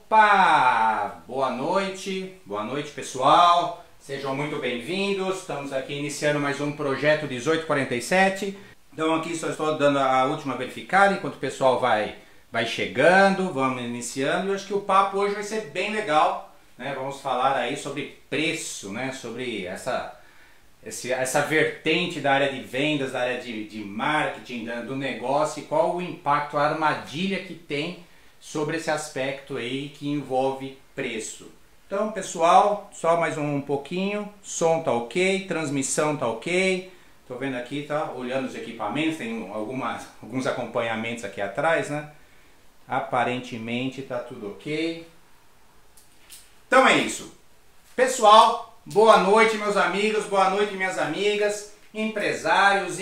Opa! Boa noite pessoal, sejam muito bem-vindos. Estamos aqui iniciando mais um projeto 1847. Então aqui só estou dando a última verificada enquanto o pessoal vai chegando, vamos iniciando. Eu acho que o papo hoje vai ser bem legal, né? Vamos falar aí sobre preço, né? Sobre essa vertente da área de vendas, da área de marketing, do negócio e qual o impacto, a armadilha que tem sobre esse aspecto aí que envolve preço. Então pessoal, só mais um pouquinho, som tá ok, transmissão tá ok, tô vendo aqui, tá olhando os equipamentos, tem alguns acompanhamentos aqui atrás, né? Aparentemente tá tudo ok. Então é isso. Pessoal, boa noite meus amigos, boa noite minhas amigas, empresários,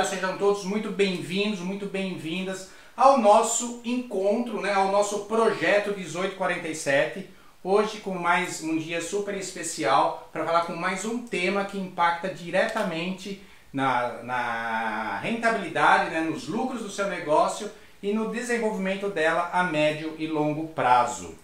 sejam todos muito bem-vindos, muito bem-vindas ao nosso encontro, né, ao nosso projeto 1847, hoje com mais um dia super especial para falar com mais um tema que impacta diretamente na rentabilidade, né, nos lucros do seu negócio e no desenvolvimento dela a médio e longo prazo.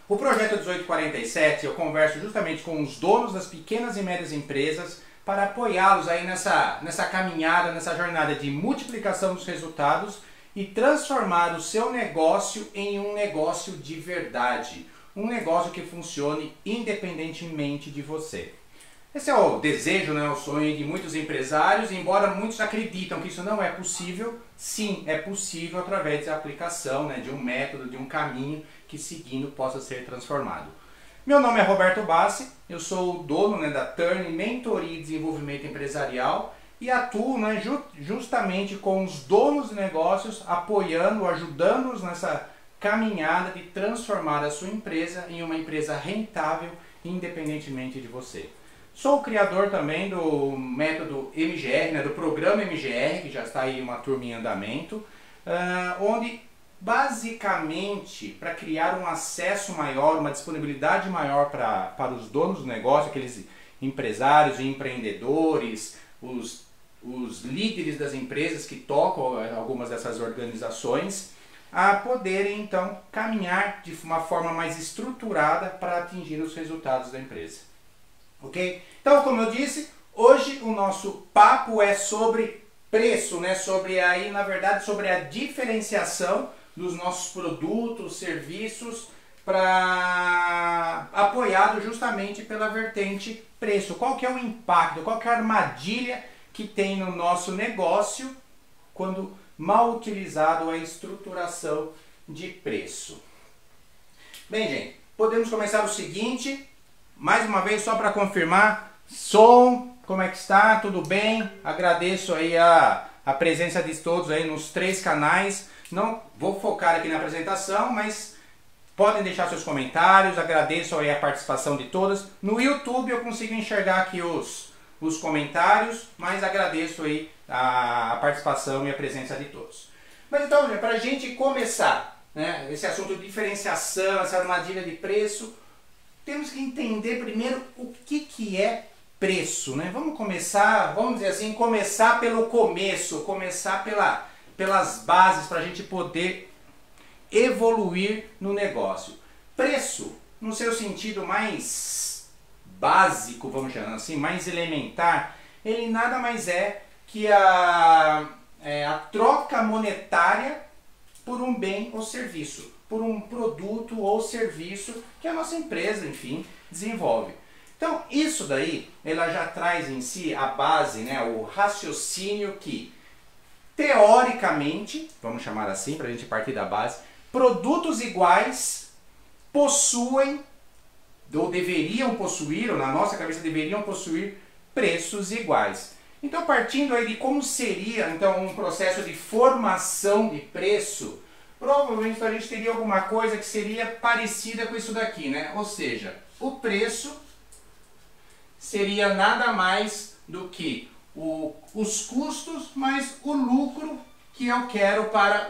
O projeto 1847 eu converso justamente com os donos das pequenas e médias empresas para apoiá-los aí nessa caminhada, nessa jornada de multiplicação dos resultados e transformar o seu negócio em um negócio de verdade, um negócio que funcione independentemente de você. Esse é o desejo, né, o sonho de muitos empresários, embora muitos acreditam que isso não é possível, sim, é possível através da aplicação, né, de um método, de um caminho que seguindo possa ser transformado. Meu nome é Roberto Bassi, eu sou o dono, né, da Turn Mentoria e Desenvolvimento Empresarial e atuo, né, justamente com os donos de negócios, apoiando, ajudando-os nessa caminhada de transformar a sua empresa em uma empresa rentável independentemente de você. Sou o criador também do método MGR, né, do programa MGR, que já está aí uma turma em andamento, onde basicamente para criar um acesso maior, uma disponibilidade maior para os donos do negócio, aqueles empresários e empreendedores, os líderes das empresas que tocam algumas dessas organizações, a poderem então caminhar de uma forma mais estruturada para atingir os resultados da empresa. Ok? Então, como eu disse, hoje o nosso papo é sobre preço, né? Sobre aí, na verdade, sobre a diferenciação dos nossos produtos, serviços, apoiado justamente pela vertente preço. Qual que é o impacto, qual que é a armadilha que tem no nosso negócio quando mal utilizado a estruturação de preço. Bem, gente, podemos começar o seguinte, mais uma vez só para confirmar, som, como é que está? Tudo bem? Agradeço aí a presença de todos aí nos 3 canais. Não vou focar aqui na apresentação, mas podem deixar seus comentários, agradeço aí a participação de todas. No YouTube eu consigo enxergar aqui os comentários, mas agradeço aí a participação e a presença de todos. Mas então, para a gente começar, né, esse assunto de diferenciação, essa armadilha de preço, temos que entender primeiro o que é preço, né? Vamos começar, vamos dizer assim, começar pelo começo, começar pelas bases para a gente poder evoluir no negócio. Preço, no seu sentido mais básico, vamos chamar assim, mais elementar, ele nada mais é que a troca monetária por um bem ou serviço, por um produto ou serviço que a nossa empresa, enfim, desenvolve. Então, isso daí, ela já traz em si a base, né, o raciocínio que, teoricamente, vamos chamar assim, para a gente partir da base, produtos iguais possuem, ou deveriam possuir, ou na nossa cabeça deveriam possuir, preços iguais. Então, partindo aí de como seria então um processo de formação de preço, provavelmente a gente teria alguma coisa que seria parecida com isso daqui, né? Ou seja, o preço seria nada mais do que os custos mais o lucro que eu quero para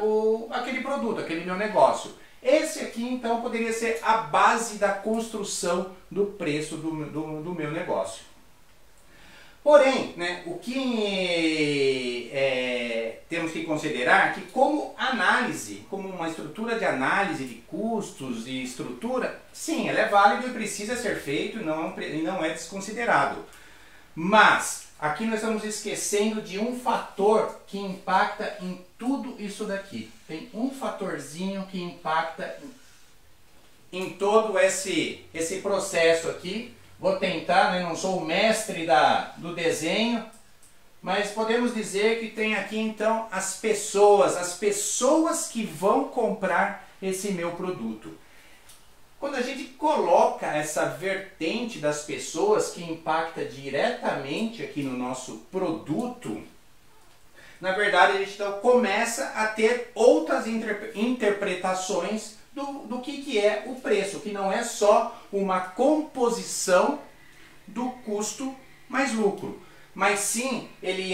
aquele produto, aquele meu negócio. Esse aqui então poderia ser a base da construção do preço do meu negócio. Porém, né, o que temos que considerar é que como análise, como uma estrutura de análise de custos e estrutura, sim, ela é válida e precisa ser feito e não é desconsiderado. Mas aqui nós estamos esquecendo de um fator que impacta em tudo isso daqui. Tem um fatorzinho que impacta em todo esse processo aqui. Vou tentar, né? Não sou o mestre do desenho, mas podemos dizer que tem aqui então as pessoas que vão comprar esse meu produto. Quando a gente coloca essa vertente das pessoas que impacta diretamente aqui no nosso produto, na verdade a gente então começa a ter outras interpretações do que é o preço, que não é só uma composição do custo mais lucro, mas sim ele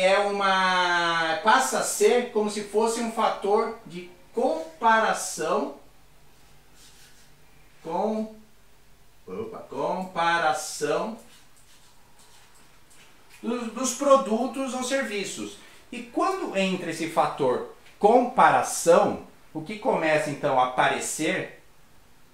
passa a ser como se fosse um fator de comparação dos produtos ou serviços. E quando entra esse fator comparação, o que começa então a aparecer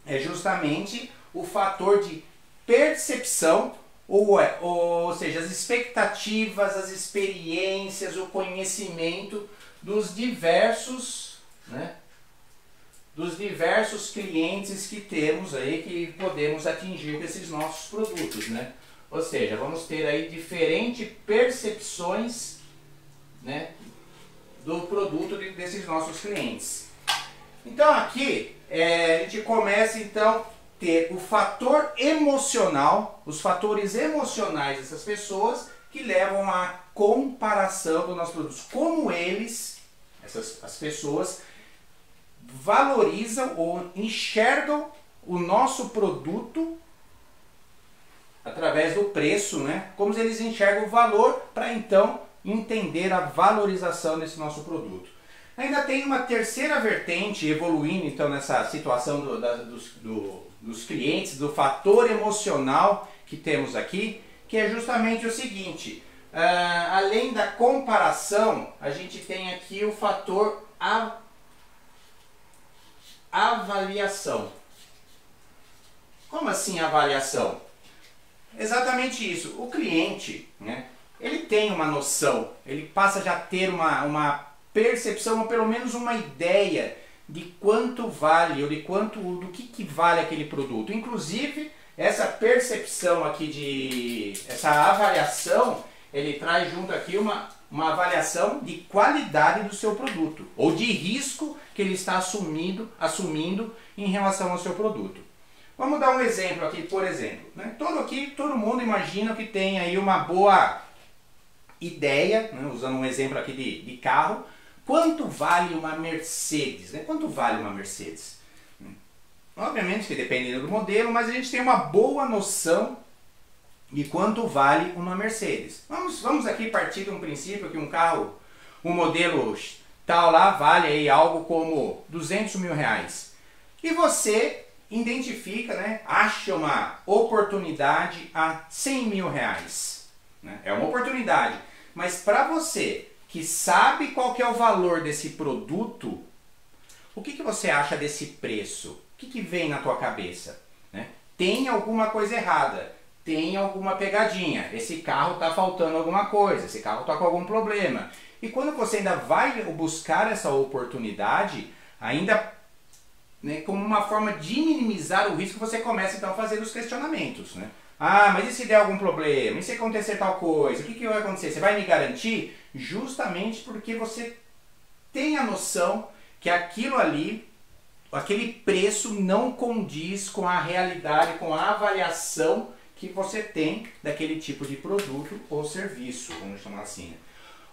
é justamente o fator de percepção, ou seja, as expectativas, as experiências, o conhecimento dos diversos, né, clientes que temos aí, que podemos atingir com esses nossos produtos, né? Ou seja, vamos ter aí diferentes percepções, né, do produto desses nossos clientes. Então aqui a gente começa então a ter o fator emocional, os fatores emocionais dessas pessoas que levam à comparação dos nossos produtos. Como as pessoas valorizam ou enxergam o nosso produto através do preço, né? Como eles enxergam o valor para então entender a valorização desse nosso produto. Ainda tem uma terceira vertente evoluindo então nessa situação dos clientes, do fator emocional que temos aqui, que é justamente o seguinte: além da comparação, a gente tem aqui o fator avaliação. Como assim avaliação? Exatamente isso. O cliente, né, ele tem uma noção, ele passa já a ter uma percepção, ou pelo menos uma ideia de quanto vale, ou do que vale aquele produto. Inclusive, essa percepção aqui, essa avaliação, ele traz junto aqui uma avaliação de qualidade do seu produto, ou de risco que ele está assumindo em relação ao seu produto. Vamos dar um exemplo aqui, por exemplo, né? Todo mundo imagina que tem aí uma boa ideia, né? Usando um exemplo aqui de carro. Quanto vale uma Mercedes? Né? Quanto vale uma Mercedes? Obviamente que dependendo do modelo, mas a gente tem uma boa noção de quanto vale uma Mercedes. Vamos aqui partir de um princípio que um carro, um modelo tal lá, vale aí algo como 200 mil reais. E você identifica, né, acha uma oportunidade a 100 mil reais. Né? É uma oportunidade, mas para você que sabe qual que é o valor desse produto, o que você acha desse preço? O que vem na tua cabeça? Né? Tem alguma coisa errada, tem alguma pegadinha, esse carro está faltando alguma coisa, esse carro está com algum problema. E quando você ainda vai buscar essa oportunidade, ainda, né, como uma forma de minimizar o risco, você começa então a fazer os questionamentos. Né? Ah, mas e se der algum problema? E se acontecer tal coisa? O que vai acontecer? Você vai me garantir? Justamente porque você tem a noção que aquilo ali, aquele preço não condiz com a realidade, com a avaliação que você tem daquele tipo de produto ou serviço, vamos chamar assim.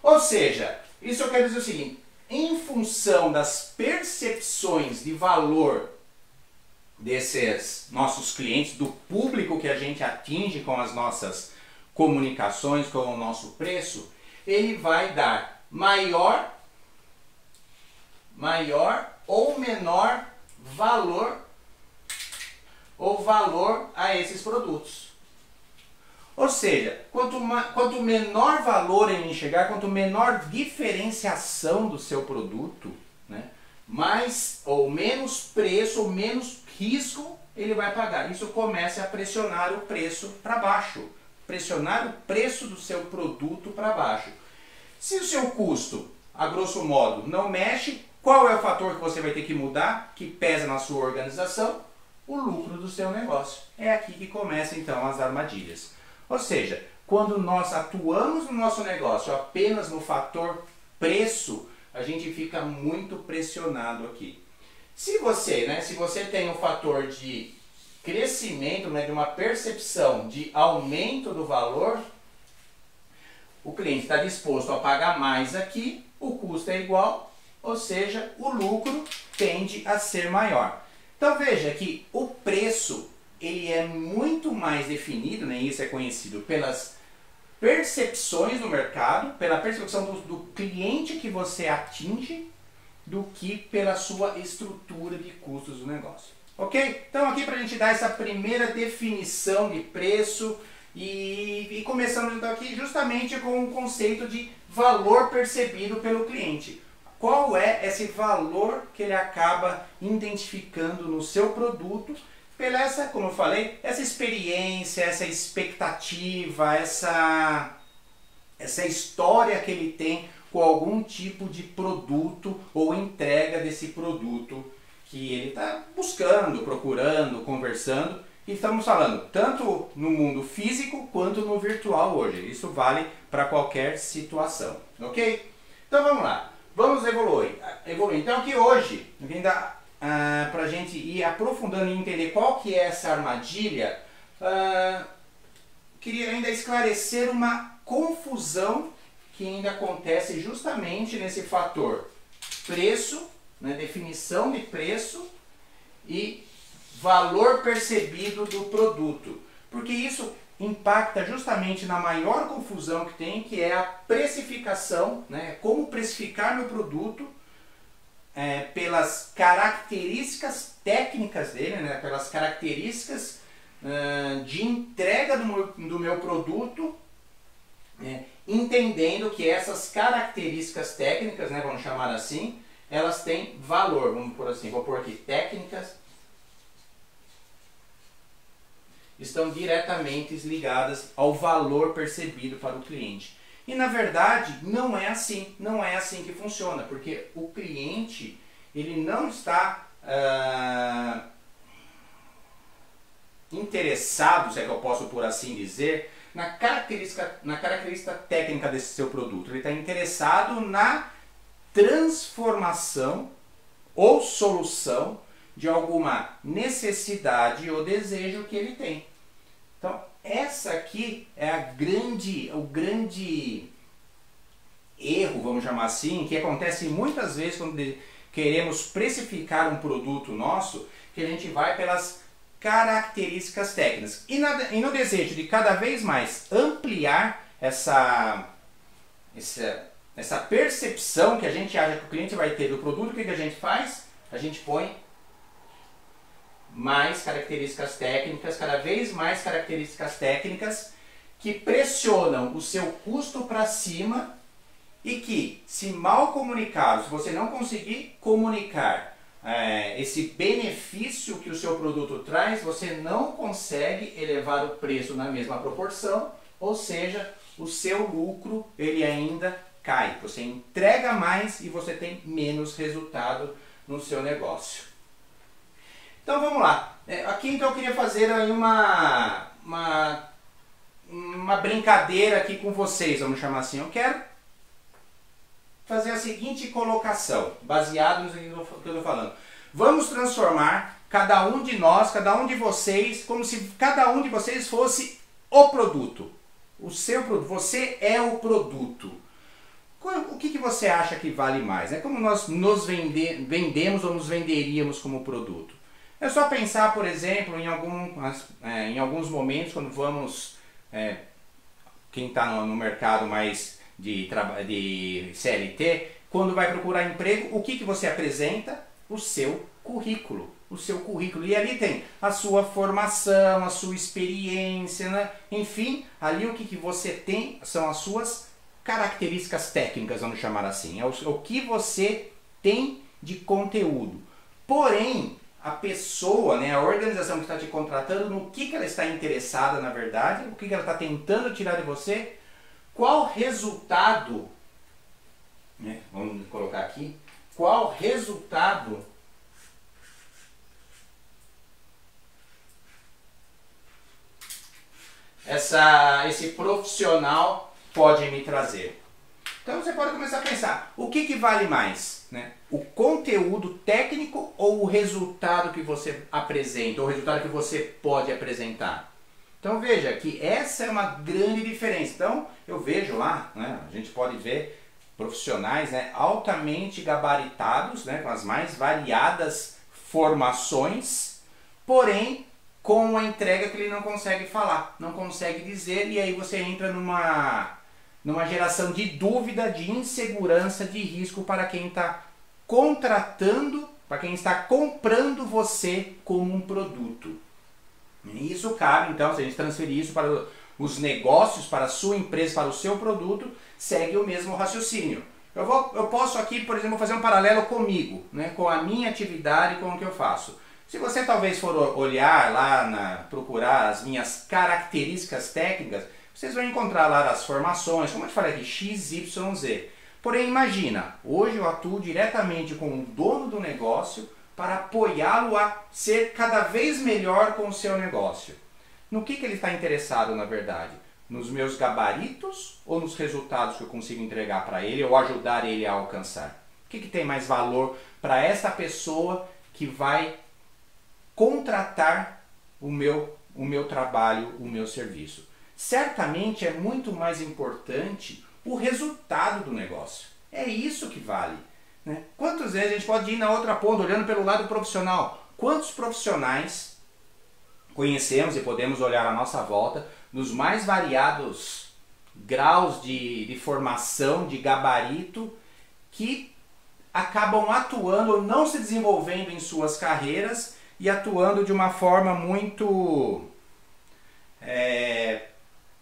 Ou seja, isso eu quero dizer o seguinte: em função das percepções de valor desses nossos clientes, do público que a gente atinge com as nossas comunicações, com o nosso preço, ele vai dar maior ou menor valor a esses produtos. Ou seja, quanto menor valor ele enxergar, quanto menor diferenciação do seu produto, né, mais ou menos preço ou menos risco ele vai pagar. Isso começa a pressionar o preço para baixo, pressionar o preço do seu produto para baixo. Se o seu custo, a grosso modo, não mexe, qual é o fator que você vai ter que mudar, que pesa na sua organização? O lucro do seu negócio. É aqui que começam então as armadilhas. Ou seja, quando nós atuamos no nosso negócio apenas no fator preço, a gente fica muito pressionado aqui. Se você tem um fator de crescimento, né, de uma percepção de aumento do valor, o cliente está disposto a pagar mais aqui, o custo é igual, ou seja, o lucro tende a ser maior. Então veja que o preço ele é muito mais definido, né, isso é conhecido pelas percepções do mercado, pela percepção do cliente que você atinge, do que pela sua estrutura de custos do negócio. Ok? Então aqui para a gente dar essa primeira definição de preço e começamos então aqui justamente com o conceito de valor percebido pelo cliente. Qual é esse valor que ele acaba identificando no seu produto pela essa, como eu falei, essa experiência, essa expectativa, essa história que ele tem com algum tipo de produto ou entrega desse produto que ele está buscando, procurando, conversando. E estamos falando tanto no mundo físico quanto no virtual hoje. Isso vale para qualquer situação, ok? Então vamos lá, vamos evoluir. Então aqui hoje, ainda para a gente ir aprofundando e entender qual que é essa armadilha, queria ainda esclarecer uma confusão que ainda acontece justamente nesse fator preço, né, definição de preço e valor percebido do produto. Porque isso impacta justamente na maior confusão que tem, que é a precificação, né, como precificar meu produto pelas características técnicas dele, né, pelas características de entrega do meu produto, entendendo que essas características técnicas, né, vamos chamar assim, elas têm valor, vamos por assim, vou pôr aqui, técnicas estão diretamente ligadas ao valor percebido para o cliente. E na verdade não é assim que funciona, porque o cliente ele não está interessado, se é que eu posso por assim dizer, na característica técnica desse seu produto. Ele está interessado na transformação ou solução de alguma necessidade ou desejo que ele tem. Então, essa aqui é o grande erro, vamos chamar assim, que acontece muitas vezes quando queremos precificar um produto nosso, que a gente vai pelas características técnicas. E no desejo de cada vez mais ampliar essa percepção que a gente acha que o cliente vai ter do produto, o que a gente faz? A gente põe mais características técnicas, cada vez mais características técnicas que pressionam o seu custo para cima e que, se mal comunicado, se você não conseguir comunicar esse benefício que o seu produto traz, você não consegue elevar o preço na mesma proporção, ou seja, o seu lucro ele ainda cai. Você entrega mais e você tem menos resultado no seu negócio. Então vamos lá. Aqui então eu queria fazer aí uma brincadeira aqui com vocês, vamos chamar assim. Eu quero fazer a seguinte colocação, baseado no que eu estou falando. Vamos transformar cada um de nós, cada um de vocês, como se cada um de vocês fosse o produto. O seu produto. Você é o produto. O que você acha que vale mais? Como nós nos vendemos ou nos venderíamos como produto? É só pensar, por exemplo, em alguns momentos, quando vamos, quem está no mercado mais de CLT, quando vai procurar emprego, o que você apresenta? O seu currículo. o seu currículo. E ali tem a sua formação, a sua experiência, né? Enfim, ali o que você tem são as suas características técnicas, vamos chamar assim. É o que você tem de conteúdo. Porém, a pessoa, né, a organização que está te contratando, no que ela está interessada na verdade, o que ela está tentando tirar de você, qual resultado, né, vamos colocar aqui, qual resultado esse profissional pode me trazer. Então você pode começar a pensar, o que vale mais? Né? O conteúdo técnico ou o resultado que você apresenta, ou o resultado que você pode apresentar? Então veja que essa é uma grande diferença. Então eu vejo lá, né, a gente pode ver profissionais, né, altamente gabaritados, né, com as mais variadas formações, porém com a entrega que ele não consegue falar, não consegue dizer, e aí você entra numa geração de dúvida, de insegurança, de risco para quem está contratando, para quem está comprando você como um produto. E isso cabe, então, se a gente transferir isso para os negócios, para a sua empresa, para o seu produto, segue o mesmo raciocínio. Eu posso aqui, por exemplo, fazer um paralelo comigo, né, com a minha atividade, com o que eu faço. Se você talvez for olhar lá, procurar as minhas características técnicas, vocês vão encontrar lá as formações, como eu te falei aqui, X, Y, Z. Porém, imagina, hoje eu atuo diretamente com o dono do negócio para apoiá-lo a ser cada vez melhor com o seu negócio. No que ele está interessado, na verdade? Nos meus gabaritos ou nos resultados que eu consigo entregar para ele ou ajudar ele a alcançar? O que tem mais valor para essa pessoa que vai contratar o meu trabalho, o meu serviço? Certamente é muito mais importante o resultado do negócio. É isso que vale. Né? Quantas vezes a gente pode ir na outra ponta, olhando pelo lado profissional? Quantos profissionais conhecemos e podemos olhar à nossa volta nos mais variados graus de formação, de gabarito, que acabam atuando ou não se desenvolvendo em suas carreiras e atuando de uma forma muito...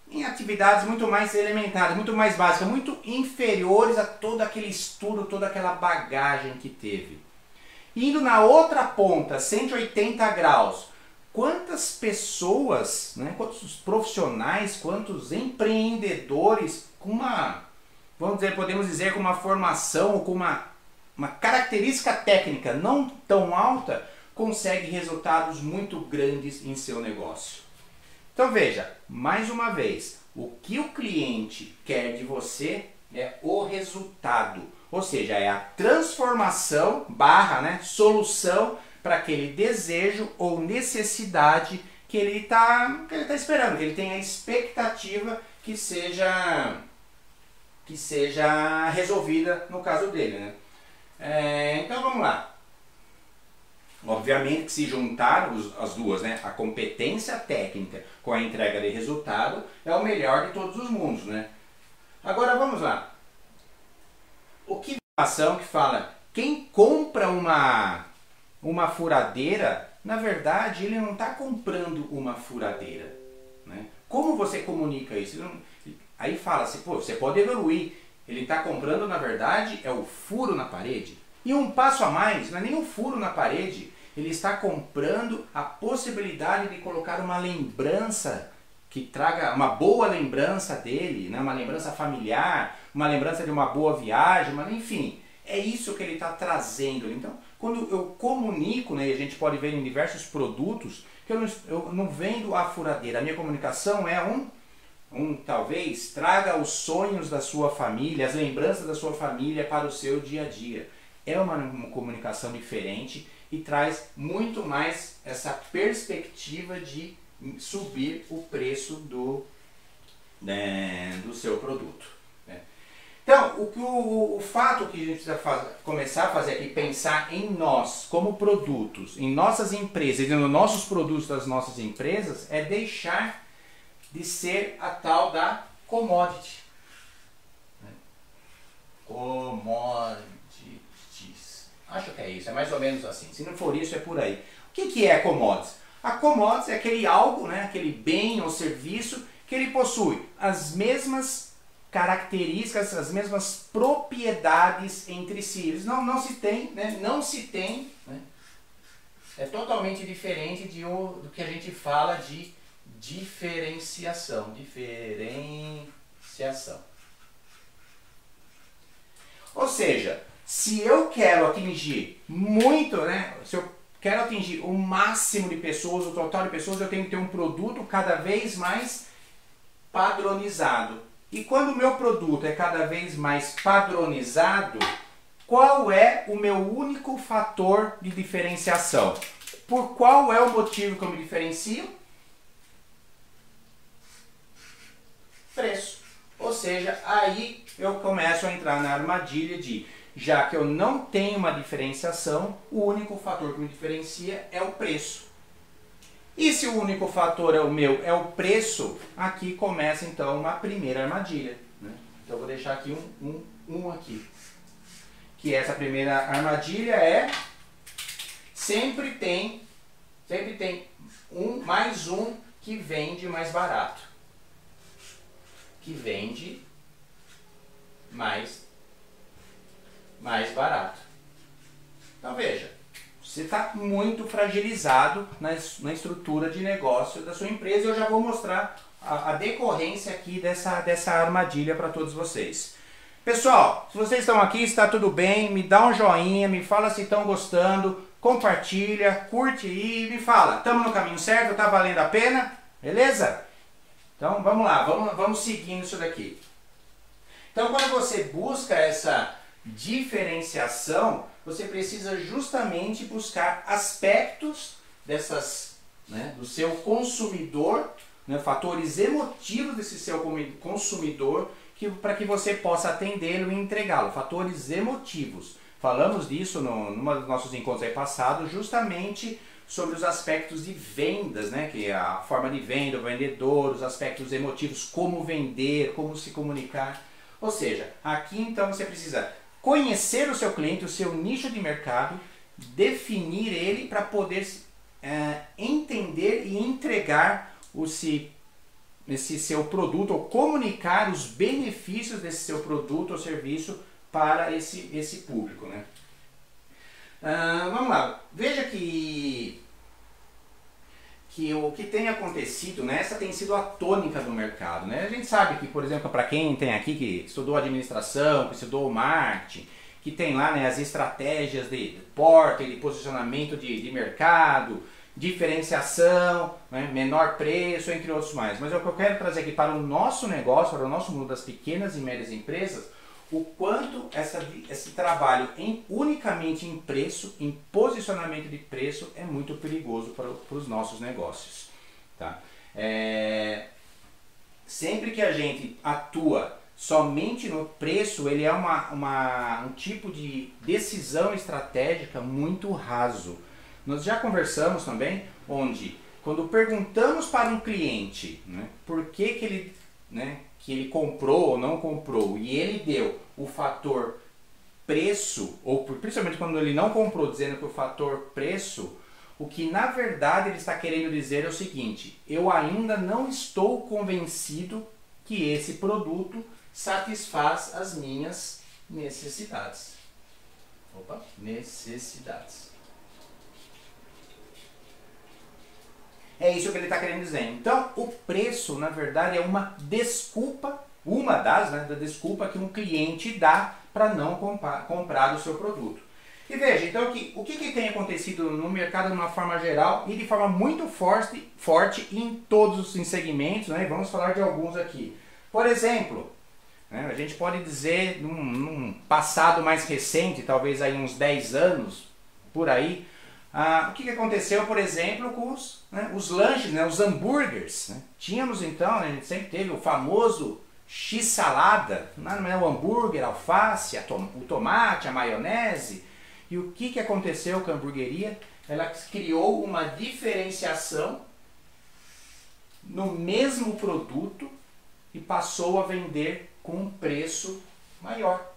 em atividades muito mais elementares, muito mais básicas, muito inferiores a todo aquele estudo, toda aquela bagagem que teve. Indo na outra ponta, 180 graus, quantas pessoas, né, quantos profissionais, quantos empreendedores com uma, podemos dizer, com uma formação ou com uma característica técnica não tão alta, conseguem resultados muito grandes em seu negócio. Então veja, mais uma vez, o que o cliente quer de você é o resultado. Ou seja, é a transformação / solução para aquele desejo ou necessidade que ele está esperando, que ele tem a expectativa que seja resolvida no caso dele. Né? Então vamos lá. Obviamente que se juntar as duas, né, a competência técnica com a entrega de resultado, é o melhor de todos os mundos. Né? Agora vamos lá. O que informação que fala, quem compra uma furadeira, na verdade ele não está comprando uma furadeira. Né? Como você comunica isso? Aí fala-se, pô, você pode evoluir. Ele está comprando, na verdade, é o furo na parede. E um passo a mais, não é nem um furo na parede, ele está comprando a possibilidade de colocar uma lembrança que traga uma boa lembrança dele, né? Uma lembrança familiar, uma lembrança de uma boa viagem, mas enfim, é isso que ele está trazendo. Então, quando eu comunico, né, a gente pode ver em diversos produtos, que eu não vendo a furadeira, a minha comunicação é talvez traga os sonhos da sua família, as lembranças da sua família para o seu dia a dia. É uma comunicação diferente e traz muito mais essa perspectiva de subir o preço do seu produto. Né? Então, o fato que a gente precisa começar a fazer aqui, pensar em nós como produtos, em nossas empresas e nos nossos produtos das nossas empresas, é deixar de ser a tal da commodity. Né? Commodities. Acho que é isso, é mais ou menos assim. Se não for isso, é por aí. O que é commodities? A commodities é aquele algo, né, aquele bem ou serviço que ele possui as mesmas características, as mesmas propriedades entre si. Eles não se tem, né, né, é totalmente diferente do que a gente fala de diferenciação. Ou seja, se eu quero atingir muito, né, se eu quero atingir o máximo de pessoas, o total de pessoas, eu tenho que ter um produto cada vez mais padronizado. E quando o meu produto é cada vez mais padronizado, qual é o meu único fator de diferenciação? Por qual é o motivo que eu me diferencio? Preço. Ou seja, aí eu começo a entrar na armadilha de, já que eu não tenho uma diferenciação, o único fator que me diferencia é o preço. E se o único fator é o preço, aqui começa então uma primeira armadilha, né? Então eu vou deixar aqui um aqui. Que essa primeira armadilha é sempre tem mais um que vende mais barato. Que vende mais barato. Então veja, você está muito fragilizado na estrutura de negócio da sua empresa e eu já vou mostrar a decorrência aqui dessa armadilha para todos vocês. Pessoal, se vocês estão aqui, está tudo bem, me dá um joinha, me fala se estão gostando, compartilha, curte aí, me fala, estamos no caminho certo, está valendo a pena? Beleza? Então vamos lá, vamos seguindo isso daqui. Então quando você busca essa diferenciação, você precisa justamente buscar aspectos do seu consumidor, né, fatores emotivos desse seu consumidor, para que você possa atendê-lo e entregá-lo. Fatores emotivos. Falamos disso numa dos nossos encontros aí passados, justamente sobre os aspectos de vendas, né, que é a forma de venda, o vendedor, os aspectos emotivos, como vender, como se comunicar. Ou seja, aqui então você precisa conhecer o seu cliente, o seu nicho de mercado, definir ele para poder entender e entregar esse seu produto ou comunicar os benefícios desse seu produto ou serviço para esse público, né? Vamos lá, veja que o que tem acontecido, né, essa tem sido a tônica do mercado, né? A gente sabe que, por exemplo, para quem tem aqui que estudou administração, que estudou marketing, que tem lá, né, as estratégias de porta, de posicionamento de mercado, diferenciação, né, menor preço, entre outros mais. Mas o que eu quero trazer aqui para o nosso negócio, para o nosso mundo das pequenas e médias empresas, o quanto esse trabalho unicamente em preço, em posicionamento de preço, é muito perigoso para os nossos negócios. Tá? Sempre que a gente atua somente no preço, ele é um tipo de decisão estratégica muito raso. Nós já conversamos também, onde quando perguntamos para um cliente, né, por que ele, né, que ele comprou ou não comprou, e ele deu o fator preço, ou principalmente quando ele não comprou, dizendo que o fator preço, o que na verdade ele está querendo dizer é o seguinte: eu ainda não estou convencido que esse produto satisfaz as minhas necessidades. Necessidades. É isso que ele está querendo dizer. Então, o preço, na verdade, é uma desculpa, da desculpa que um cliente dá para não comprar o seu produto. E veja, então, o que tem acontecido no mercado de uma forma geral e de forma muito forte em todos os segmentos, né? Vamos falar de alguns aqui. Por exemplo, né, a gente pode dizer, num passado mais recente, talvez aí uns 10 anos, por aí, o que aconteceu, por exemplo, com os lanches, né, os hambúrgueres. Né? Tínhamos então, né, a gente sempre teve o famoso X-salada, não é o hambúrguer, a alface, o tomate, a maionese. E o que aconteceu com a hamburgueria? Ela criou uma diferenciação no mesmo produto e passou a vender com um preço maior.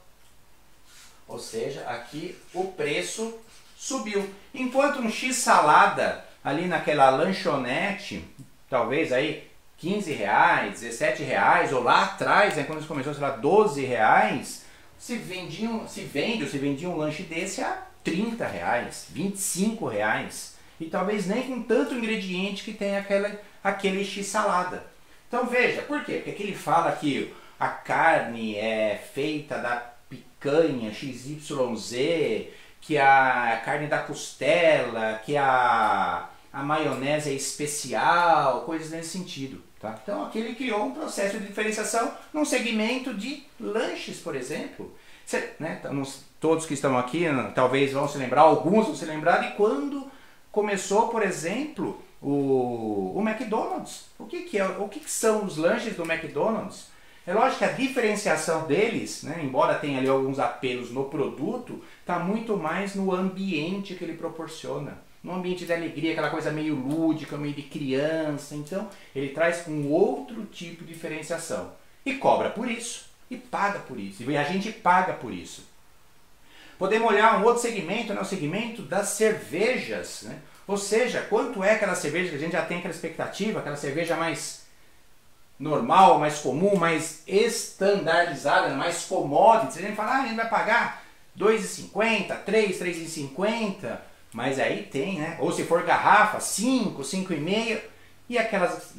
Ou seja, aqui o preço subiu. Enquanto um x-salada ali naquela lanchonete, talvez aí 15 reais, 17 reais, ou lá atrás, né, quando isso começou, sei lá, 12 reais, se vendia um lanche desse a 30 reais, 25 reais. E talvez nem com tanto ingrediente que tem aquele x-salada. Então veja, por quê? Porque aqui ele fala que a carne é feita da picanha XYZ, que a carne da costela, que a maionese é especial, coisas nesse sentido. Tá? Então aqui ele criou um processo de diferenciação num segmento de lanches, por exemplo. Né? Todos que estão aqui talvez vão se lembrar, alguns vão se lembrar de quando começou, por exemplo, o McDonald's. O que são os lanches do McDonald's? É lógico que a diferenciação deles, né, embora tenha ali alguns apelos no produto, está muito mais no ambiente que ele proporciona. No ambiente de alegria, aquela coisa meio lúdica, meio de criança. Então, ele traz um outro tipo de diferenciação. E cobra por isso. E paga por isso. E a gente paga por isso. Podemos olhar um outro segmento, né, o segmento das cervejas. Né? Ou seja, quanto é aquela cerveja que a gente já tem aquela expectativa, aquela cerveja mais normal, mais comum, mais estandardizada, mais commodity. A gente fala, a gente vai pagar R$ 2,50, R$ 3,50, mas aí tem, né? Ou se for garrafa, 5, 5,5. E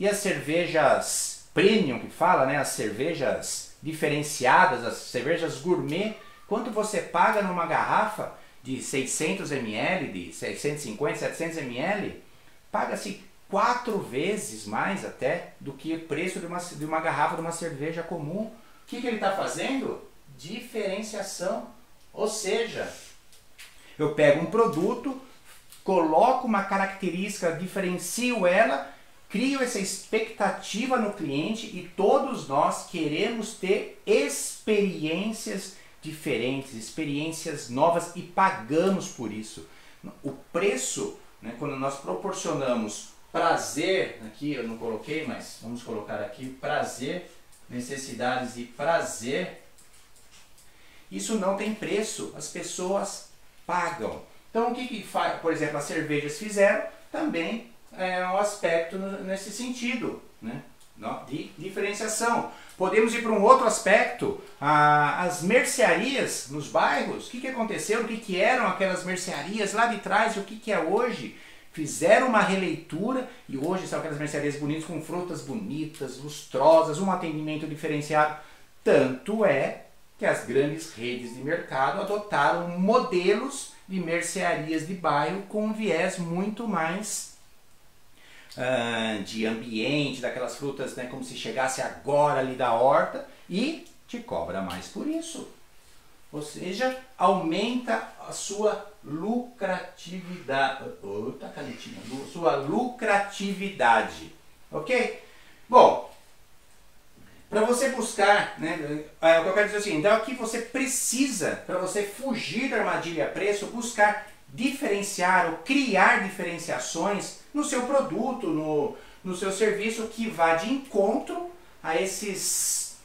as cervejas premium que fala, né? As cervejas diferenciadas, as cervejas gourmet, quanto você paga numa garrafa de 600 ml, de 650, 700 ml, paga-se 4 vezes mais até do que o preço de uma garrafa de uma cerveja comum. O que ele está fazendo? Diferenciação. Ou seja, eu pego um produto, coloco uma característica, diferencio ela, crio essa expectativa no cliente e todos nós queremos ter experiências diferentes, experiências novas e pagamos por isso. O preço, né, quando nós proporcionamos prazer, aqui eu não coloquei, mas vamos colocar aqui, prazer, necessidades e prazer, isso não tem preço, as pessoas pagam. Então o que faz, por exemplo, as cervejas fizeram, também é um aspecto nesse sentido, né, de diferenciação. Podemos ir para um outro aspecto, as mercearias nos bairros. O que aconteceu, o que eram aquelas mercearias lá de trás e o que é hoje. Fizeram uma releitura e hoje são aquelas mercearias bonitas com frutas bonitas, lustrosas, um atendimento diferenciado. Tanto é que as grandes redes de mercado adotaram modelos de mercearias de bairro com um viés muito mais de ambiente, daquelas frutas, né, como se chegasse agora ali da horta e te cobra mais por isso. Ou seja, aumenta a sua lucratividade. Tá canetinha. Sua lucratividade. Ok? Bom, para você buscar, né, o que eu quero dizer é o seguinte, então aqui você precisa, para você fugir da armadilha preço, buscar diferenciar ou criar diferenciações no seu produto, no seu serviço que vá de encontro a esses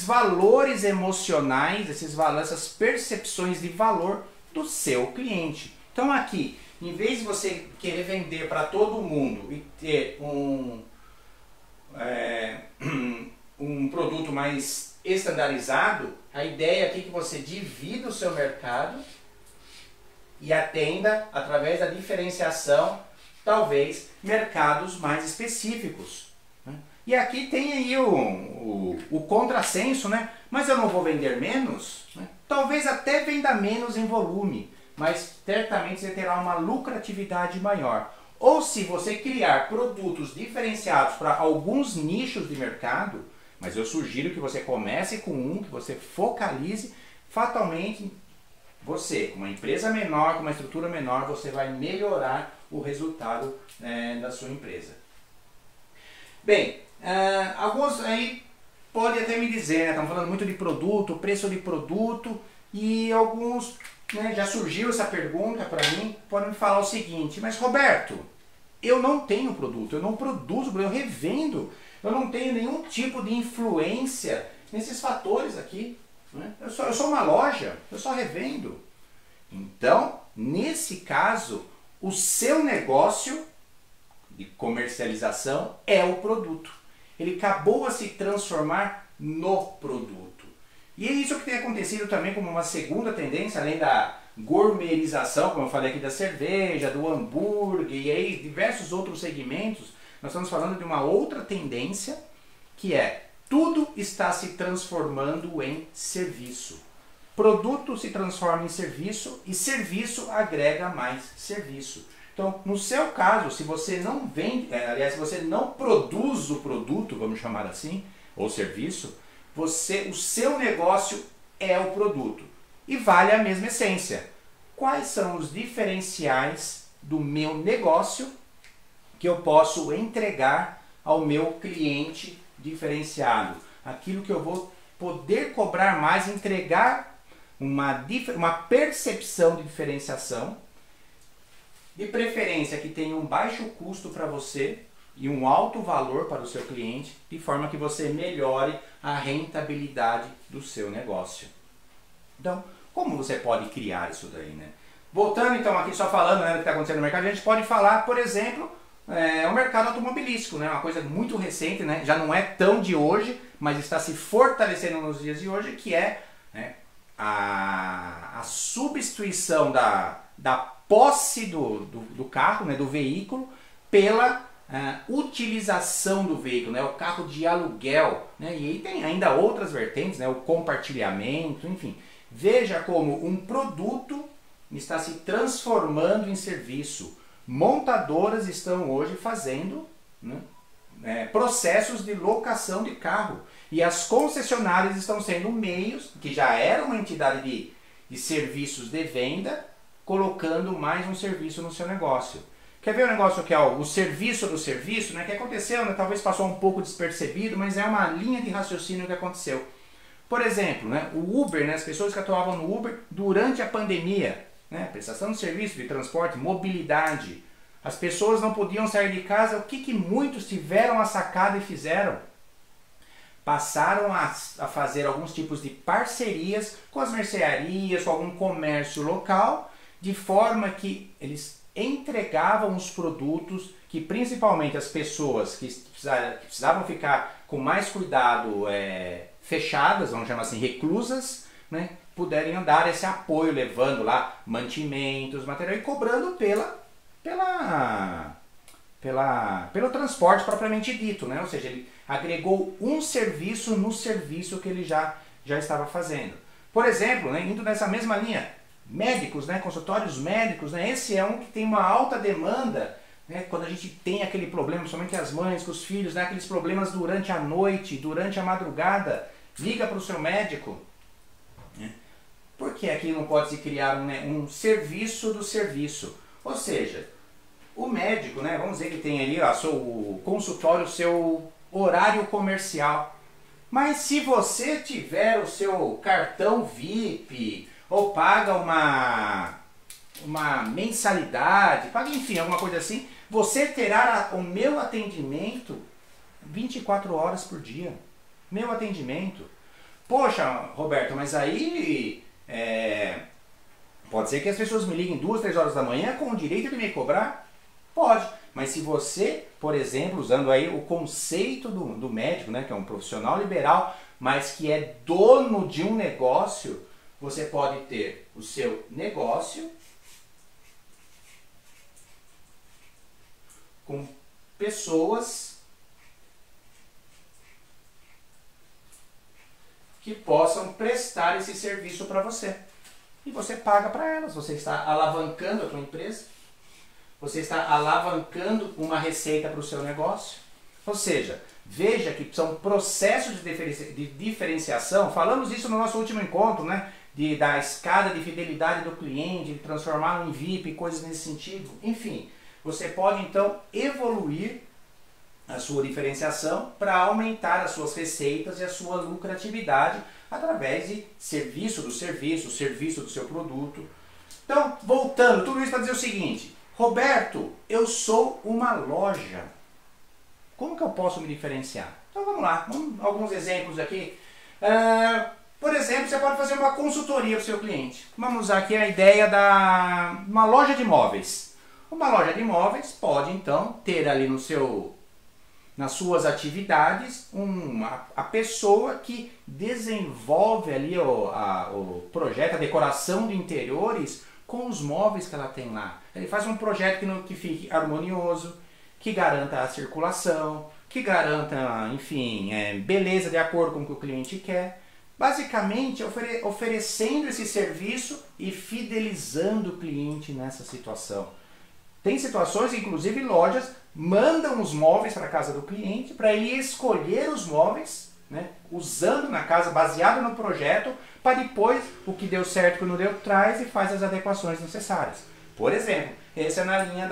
valores emocionais, essas percepções de valor do seu cliente. Então aqui, em vez de você querer vender para todo mundo e ter um produto mais estandarizado, a ideia aqui é que você divida o seu mercado e atenda, através da diferenciação, talvez, mercados mais específicos. E aqui tem aí o contrassenso, né? Mas eu não vou vender menos? Né? Talvez até venda menos em volume, mas certamente você terá uma lucratividade maior. Ou se você criar produtos diferenciados para alguns nichos de mercado, mas eu sugiro que você comece com um, que você focalize, fatalmente você, com uma empresa menor, com uma estrutura menor, você vai melhorar o resultado da sua empresa. Bem, alguns aí podem até me dizer, né, estamos falando muito de produto, preço de produto, e alguns, né, já surgiu essa pergunta para mim, podem me falar o seguinte, mas Roberto, eu não tenho produto, eu não produzo, eu revendo, eu não tenho nenhum tipo de influência nesses fatores aqui. né? Eu sou uma loja, eu só revendo. Então, nesse caso, o seu negócio de comercialização é o produto. Ele acabou a se transformar no produto. E é isso que tem acontecido também como uma segunda tendência, além da gourmetização, como eu falei aqui, da cerveja, do hambúrguer e aí diversos outros segmentos. Nós estamos falando de uma outra tendência, que é tudo está se transformando em serviço. Produto se transforma em serviço e serviço agrega mais serviço. Então, no seu caso, se você não vende, aliás, se você não produz o produto, vamos chamar assim, ou serviço, o seu negócio é o produto. E vale a mesma essência. Quais são os diferenciais do meu negócio que eu posso entregar ao meu cliente diferenciado? Aquilo que eu vou poder cobrar mais, entregar uma percepção de diferenciação, de preferência que tenha um baixo custo para você e um alto valor para o seu cliente, de forma que você melhore a rentabilidade do seu negócio. Então, como você pode criar isso daí, né? Voltando então aqui só falando, né, do que está acontecendo no mercado, a gente pode falar, por exemplo, o mercado automobilístico, né? Uma coisa muito recente, né? Já não é tão de hoje, mas está se fortalecendo nos dias de hoje, que é, né, a substituição da posse do carro, né, do veículo, pela utilização do veículo, né, o carro de aluguel, né, e aí tem ainda outras vertentes, né, o compartilhamento, enfim. Veja como um produto está se transformando em serviço. Montadoras estão hoje fazendo, né, processos de locação de carro. E as concessionárias estão sendo meios, que já era uma entidade de serviços de venda, colocando mais um serviço no seu negócio. Quer ver um negócio que é o serviço do serviço, né, que aconteceu, né, talvez passou um pouco despercebido, mas é uma linha de raciocínio que aconteceu. Por exemplo, né, o Uber, né, as pessoas que atuavam no Uber durante a pandemia, né, prestação de serviço de transporte, mobilidade. As pessoas não podiam sair de casa. O que muitos tiveram a sacada e fizeram? Passaram a fazer alguns tipos de parcerias com as mercearias, com algum comércio local, de forma que eles entregavam os produtos que principalmente as pessoas que precisavam ficar com mais cuidado fechadas, vamos chamar assim, reclusas, né, puderem dar esse apoio, levando lá mantimentos, material e cobrando pelo transporte propriamente dito, né? Ou seja, ele agregou um serviço no serviço que ele já estava fazendo. Por exemplo, né, indo nessa mesma linha, médicos, né, consultórios médicos, né, esse é um que tem uma alta demanda, né, quando a gente tem aquele problema, somente as mães com os filhos, né, aqueles problemas durante a noite, durante a madrugada, liga para o seu médico. Né? Por que aqui não pode se criar um serviço do serviço? Ou seja, o médico, né, vamos dizer que tem ali o consultório, o seu horário comercial. Mas se você tiver o seu cartão VIP, ou paga uma mensalidade, paga enfim, alguma coisa assim, você terá o meu atendimento 24 horas por dia. Meu atendimento. Poxa, Roberto, mas aí pode ser que as pessoas me liguem 2, 3 horas da manhã com o direito de me cobrar? Pode. Mas se você, por exemplo, usando aí o conceito do médico, né, que é um profissional liberal, mas que é dono de um negócio, você pode ter o seu negócio com pessoas que possam prestar esse serviço para você. E você paga para elas, você está alavancando a sua empresa, você está alavancando uma receita para o seu negócio. Ou seja, veja que são processos de diferenciação. Falamos isso no nosso último encontro, né? Da escada de fidelidade do cliente, de transformá-lo em VIP, coisas nesse sentido. Enfim, você pode então evoluir a sua diferenciação para aumentar as suas receitas e a sua lucratividade através de serviço do serviço, serviço do seu produto. Então, voltando, tudo isso para dizer o seguinte: Roberto, eu sou uma loja. Como que eu posso me diferenciar? Então vamos lá, alguns exemplos aqui. Por exemplo, você pode fazer uma consultoria para o seu cliente. Vamos usar aqui a ideia da uma loja de imóveis. Uma loja de imóveis pode então ter ali nas suas atividades a pessoa que desenvolve ali o projeto, a decoração de interiores com os móveis que ela tem lá. Ele faz um projeto que fique harmonioso, que garanta a circulação, que garanta, enfim, beleza de acordo com o que o cliente quer. Basicamente, oferecendo esse serviço e fidelizando o cliente nessa situação. Tem situações, inclusive lojas, mandam os móveis para a casa do cliente para ele escolher os móveis, né, usando na casa, baseado no projeto, para depois, o que deu certo e o que não deu, traz e faz as adequações necessárias. Por exemplo, esse é na linha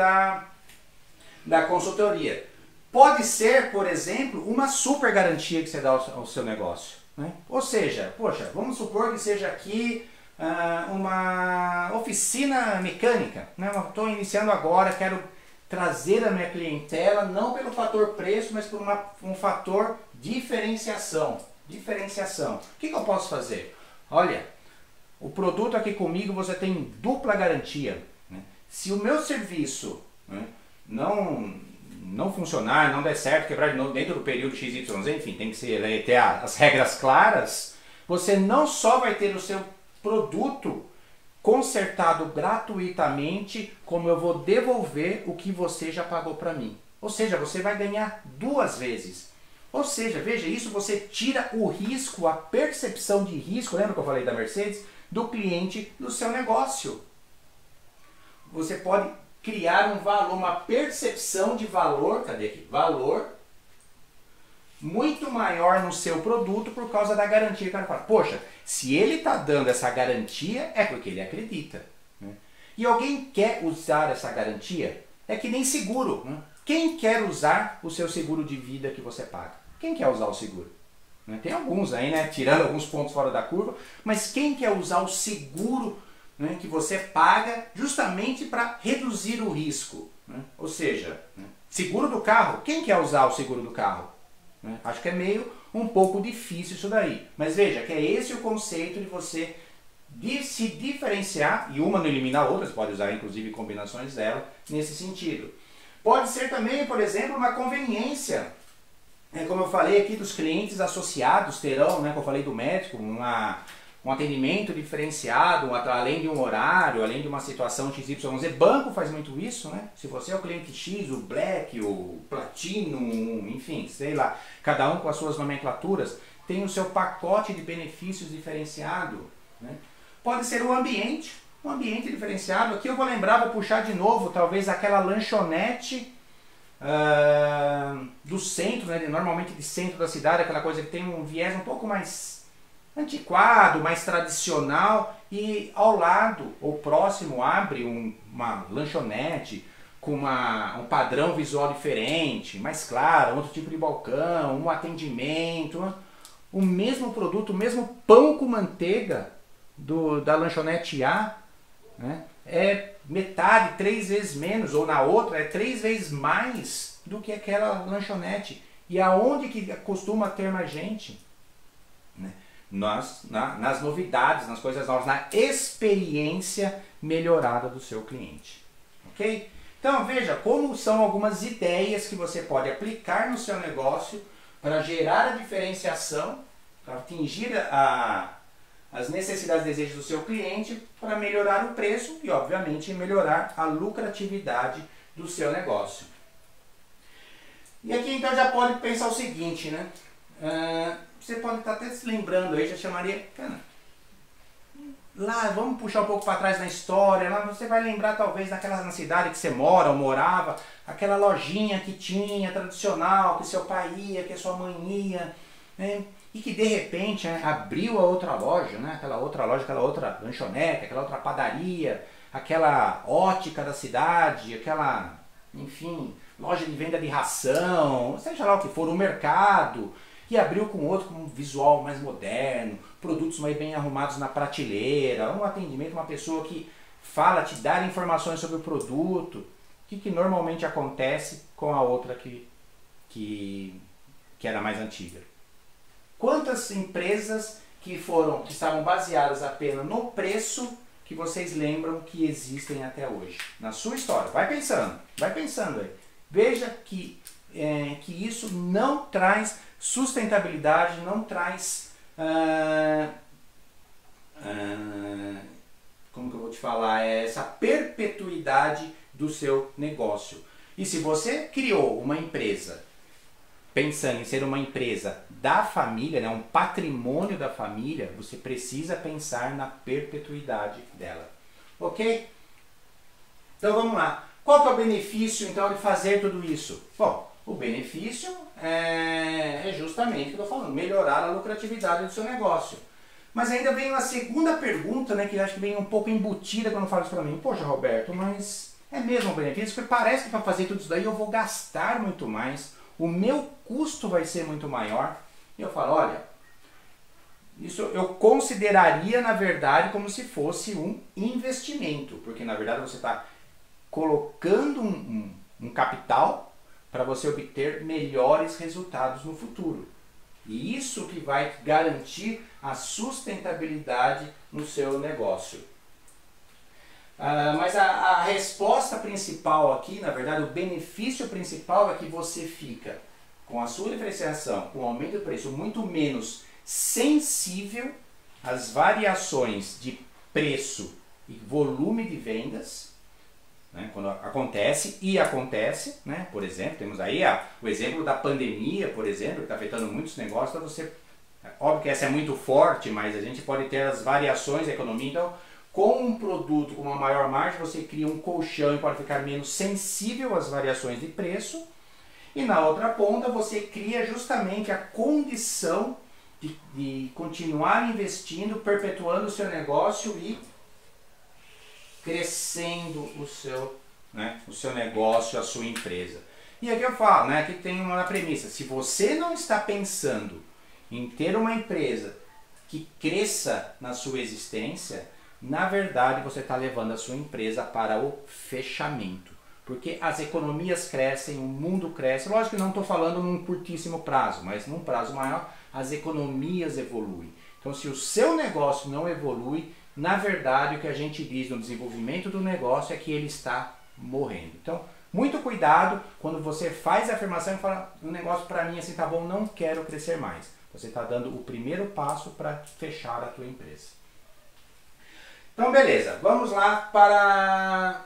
da consultoria. Pode ser, por exemplo, uma super garantia que você dá ao seu negócio. Né? Ou seja, poxa, vamos supor que seja aqui uma oficina mecânica. Né? Estou iniciando agora, quero trazer a minha clientela não pelo fator preço, mas por um fator diferenciação. O que eu posso fazer? Olha, o produto aqui comigo você tem dupla garantia. Né? Se o meu serviço, né, não funcionar, não der certo, quebrar de novo dentro do período XYZ, enfim, tem que ter as regras claras, você não só vai ter o seu produto consertado gratuitamente, como eu vou devolver o que você já pagou para mim. Ou seja, você vai ganhar duas vezes. Ou seja, veja isso, você tira o risco, a percepção de risco, lembra que eu falei da Mercedes? Do cliente do seu negócio. Você pode criar um valor, uma percepção de valor, cadê aqui? Valor muito maior no seu produto por causa da garantia. O cara fala, poxa, se ele está dando essa garantia é porque ele acredita. Né? E alguém quer usar essa garantia? É que nem seguro. Né? Quem quer usar o seu seguro de vida que você paga? Quem quer usar o seguro? Né? Tem alguns aí, né? Tirando alguns pontos fora da curva, mas quem quer usar o seguro, né, que você paga justamente para reduzir o risco? Né? Ou seja, né, seguro do carro, quem quer usar o seguro do carro? Né? Acho que é um pouco difícil isso daí. Mas veja que é esse o conceito de você se diferenciar, e uma não elimina a outra, você pode usar inclusive combinações dela nesse sentido. Pode ser também, por exemplo, uma conveniência. Como eu falei aqui, dos clientes associados terão, né, como eu falei do médico, um atendimento diferenciado, além de um horário, além de uma situação XYZ. Banco faz muito isso, né? Se você é o cliente X, o Black, o Platinum, enfim, sei lá, cada um com as suas nomenclaturas, tem o seu pacote de benefícios diferenciado. Né? Pode ser um ambiente diferenciado. Aqui eu vou puxar de novo, talvez aquela lanchonete do centro, né? Normalmente de centro da cidade, aquela coisa que tem um viés um pouco mais antiquado, mais tradicional, e ao lado ou próximo abre uma lanchonete com um padrão visual diferente, mais claro, outro tipo de balcão, um atendimento, o mesmo produto, o mesmo pão com manteiga da lanchonete A, né, é metade, 3 vezes menos, ou na outra é 3 vezes mais do que aquela lanchonete. E aonde que costuma ter mais gente? Né? Nas novidades, nas coisas novas, na experiência melhorada do seu cliente. Ok? Então veja como são algumas ideias que você pode aplicar no seu negócio para gerar a diferenciação, para atingir as necessidades e desejos do seu cliente, para melhorar o preço e, obviamente, melhorar a lucratividade do seu negócio. E aqui então já pode pensar o seguinte, né? Você pode estar até se lembrando aí, já chamaria, cara, lá, vamos puxar um pouco para trás na história, lá você vai lembrar talvez na cidade que você mora ou morava, aquela lojinha que tinha, tradicional, que seu pai ia, que sua mãe ia, né? E que de repente abriu a outra loja, né? Aquela outra lanchonete, aquela outra padaria, aquela ótica da cidade, aquela, enfim, loja de venda de ração, seja lá o que for, o mercado, e abriu com um visual mais moderno, produtos mais bem arrumados na prateleira, um atendimento, uma pessoa que fala, te dá informações sobre o produto. O que normalmente acontece com a outra que era mais antiga? Quantas empresas que estavam baseadas apenas no preço que vocês lembram que existem até hoje? Na sua história. Vai pensando aí. Veja que isso não traz sustentabilidade, não traz... como que eu vou te falar? Essa perpetuidade do seu negócio. E se você criou uma empresa pensando em ser uma empresa da família, né, um patrimônio da família, você precisa pensar na perpetuidade dela. Ok? Então vamos lá. Qual que é o benefício então de fazer tudo isso? Bom, o benefício é justamente o que eu estou falando, melhorar a lucratividade do seu negócio. Mas ainda vem uma segunda pergunta, né, que eu acho que vem um pouco embutida quando fala isso para mim. Poxa, Roberto, mas é mesmo um benefício? Porque parece que para fazer tudo isso daí eu vou gastar muito mais, o meu custo vai ser muito maior. E eu falo, olha, isso eu consideraria na verdade como se fosse um investimento, porque na verdade você está colocando um capital para você obter melhores resultados no futuro. E isso que vai garantir a sustentabilidade no seu negócio. Mas a resposta principal aqui, na verdade, o benefício principal é que você fica com a sua diferenciação, com o aumento do preço, muito menos sensível às variações de preço e volume de vendas, né, quando acontece, né, por exemplo, temos aí o exemplo da pandemia, por exemplo, que está afetando muitos negócios. Então óbvio que essa é muito forte, mas a gente pode ter as variações da economia. Então, com um produto com uma maior margem, você cria um colchão e pode ficar menos sensível às variações de preço. E na outra ponta, você cria justamente a condição de continuar investindo, perpetuando o seu negócio e crescendo o seu negócio, a sua empresa. E aqui eu falo, né, aqui tem uma premissa: se você não está pensando em ter uma empresa que cresça na sua existência, na verdade você está levando a sua empresa para o fechamento. Porque as economias crescem, o mundo cresce. Lógico que não estou falando num curtíssimo prazo, mas num prazo maior as economias evoluem. Então, se o seu negócio não evolui, na verdade o que a gente diz no desenvolvimento do negócio é que ele está morrendo. Então, muito cuidado quando você faz a afirmação e fala: um negócio para mim assim tá bom, não quero crescer mais. Você está dando o primeiro passo para fechar a tua empresa. Então, beleza. Vamos lá para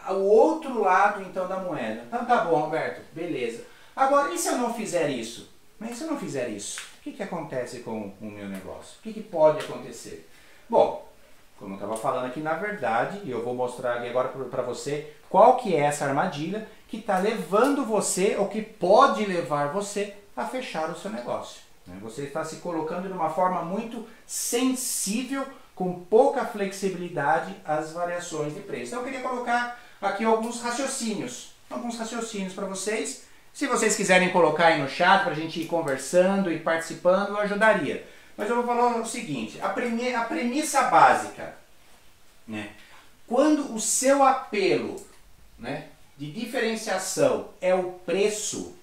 o outro lado então da moeda. Então tá bom, Roberto, beleza. Agora, e se eu não fizer isso? Mas se eu não fizer isso, o que acontece com o meu negócio? O que pode acontecer? Bom, como eu estava falando aqui, na verdade, e eu vou mostrar aqui agora para você qual que é essa armadilha que está levando você, ou que pode levar você a fechar o seu negócio. Você está se colocando de uma forma muito sensível, com pouca flexibilidade às variações de preço. Então eu queria colocar aqui alguns raciocínios para vocês. Se vocês quiserem colocar aí no chat para a gente ir conversando e participando, eu ajudaria. Mas eu vou falar o seguinte: a premissa básica, né? Quando o seu apelo, né, de diferenciação é o preço,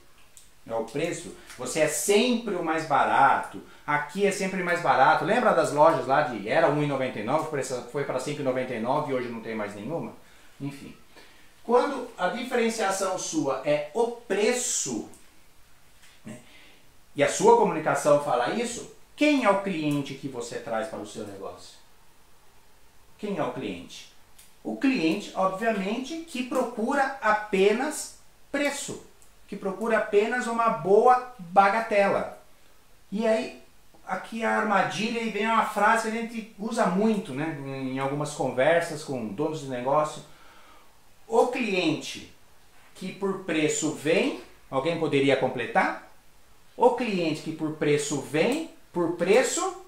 você é sempre o mais barato, aqui é sempre mais barato. Lembra das lojas lá de era R$1,99, foi para R$5,99 e hoje não tem mais nenhuma? Enfim. Quando a diferenciação sua é o preço, né, e a sua comunicação fala isso, quem é o cliente que você traz para o seu negócio? Quem é o cliente? O cliente, obviamente, que procura apenas preço, que procura apenas uma boa bagatela. E aí, aqui a armadilha, e vem uma frase que a gente usa muito, né, em algumas conversas com donos de negócio. O cliente que por preço vem, alguém poderia completar? O cliente que por preço vem, por preço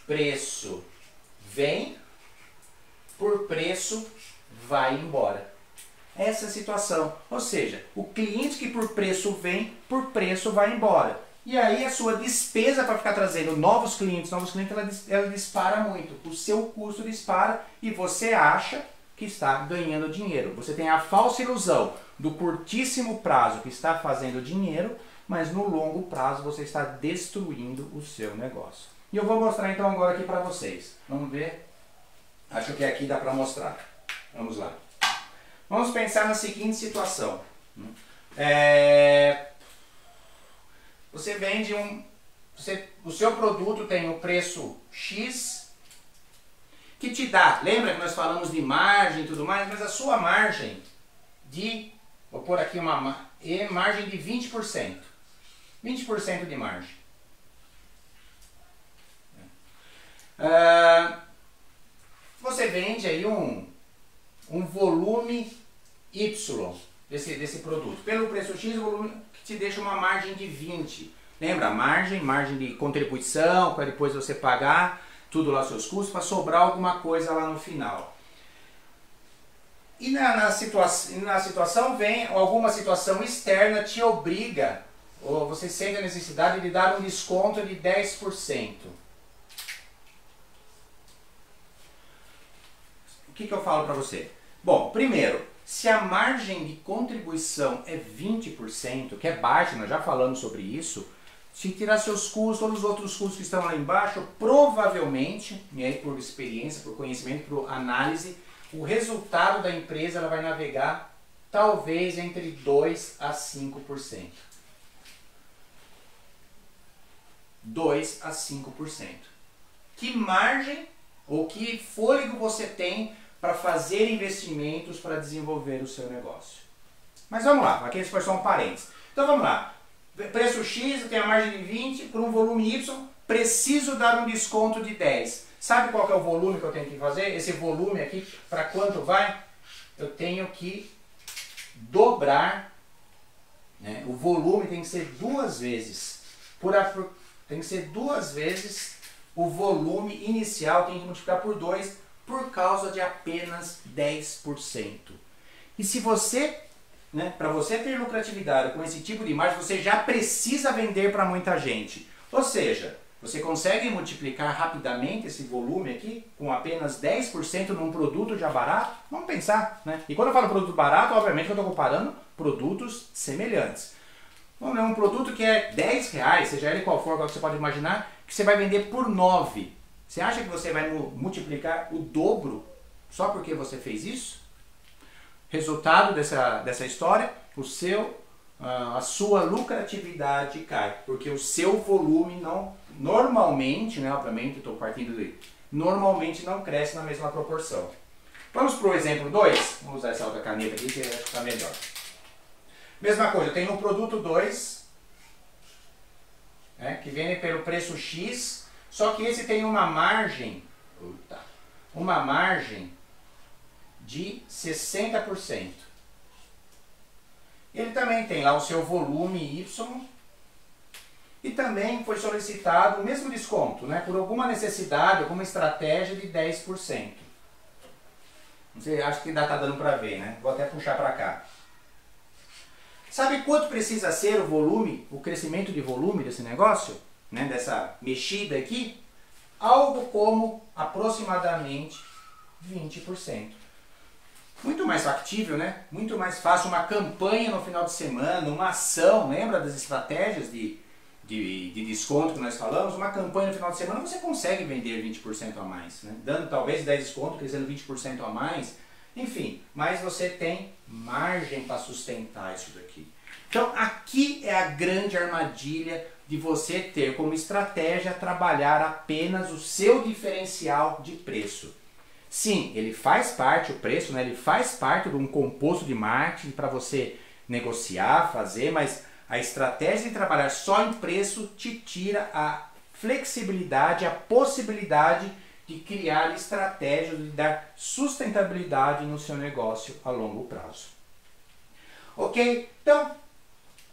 vem, por preço vai embora. Essa é a situação. Ou seja, o cliente que por preço vem, por preço vai embora. E aí a sua despesa para ficar trazendo novos clientes, ela dispara muito. O seu custo dispara e você acha que está ganhando dinheiro. Você tem a falsa ilusão do curtíssimo prazo que está fazendo dinheiro, mas no longo prazo você está destruindo o seu negócio. E eu vou mostrar então agora aqui para vocês. Vamos ver? Acho que aqui dá para mostrar. Vamos lá. Vamos pensar na seguinte situação. Você vende o seu produto tem o preço X que te dá, lembra que nós falamos de margem e tudo mais, mas a sua margem vou pôr aqui uma margem de 20%. 20% de margem. Você vende aí um volume Y desse produto. Pelo preço X, o volume que te deixa uma margem de 20. Lembra? Margem de contribuição, para depois você pagar tudo lá seus custos, para sobrar alguma coisa lá no final. E na situação vem alguma situação externa te obriga, ou você sente a necessidade de dar um desconto de 10%. O que eu falo para você? Bom, primeiro, se a margem de contribuição é 20%, que é baixa, nós já falamos sobre isso, se tirar seus custos, todos os outros custos que estão lá embaixo, provavelmente, por experiência, por conhecimento, por análise, o resultado da empresa ela vai navegar talvez entre 2% a 5%. 2% a 5%. Que margem ou que fôlego você tem para fazer investimentos para desenvolver o seu negócio? Mas vamos lá, aqui foi só um parênteses. Então vamos lá. Preço X, eu tenho a margem de 20, por um volume Y, preciso dar um desconto de 10. Sabe qual que é o volume que eu tenho que fazer? Esse volume aqui, para quanto vai? Eu tenho que dobrar, né? O volume tem que ser 2 vezes. Tem que ser 2 vezes o volume inicial, tem que multiplicar por 2 por causa de apenas 10%. E se você, para você ter lucratividade com esse tipo de margem, você já precisa vender para muita gente. Ou seja, você consegue multiplicar rapidamente esse volume aqui com apenas 10% num produto já barato? Vamos pensar, né? E quando eu falo produto barato, obviamente eu estou comparando produtos semelhantes. Vamos ver, um produto que é R$10, seja ele qual for, qual que você pode imaginar, que você vai vender por 9. Você acha que você vai multiplicar o dobro só porque você fez isso? Resultado dessa história, a sua lucratividade cai, porque o seu volume normalmente, obviamente estou partindo dele, normalmente não cresce na mesma proporção. Vamos para o exemplo 2, vamos usar essa outra caneta aqui que acho que está melhor. Mesma coisa, eu tenho um produto 2, que vende pelo preço X, só que esse tem uma margem de 60%. Ele também tem lá o seu volume Y e também foi solicitado o mesmo desconto, por alguma necessidade, alguma estratégia de 10%. Não sei, acho que está dando para ver, né? Vou até puxar para cá. Sabe quanto precisa ser o volume, o crescimento de volume desse negócio? Dessa mexida aqui? Algo como aproximadamente 20%. Muito mais factível, Muito mais fácil. Uma campanha no final de semana, uma ação, lembra das estratégias de desconto que nós falamos? Uma campanha no final de semana você consegue vender 20% a mais, Dando talvez 10 desconto, crescendo 20% a mais. Enfim, mas você tem margem para sustentar isso daqui. Então aqui é a grande armadilha de você ter como estratégia trabalhar apenas o seu diferencial de preço. Sim, ele faz parte, o preço, ele faz parte de um composto de marketing para você negociar, fazer, mas a estratégia de trabalhar só em preço te tira a flexibilidade, a possibilidade de criar estratégias de dar sustentabilidade no seu negócio a longo prazo. Ok? Então,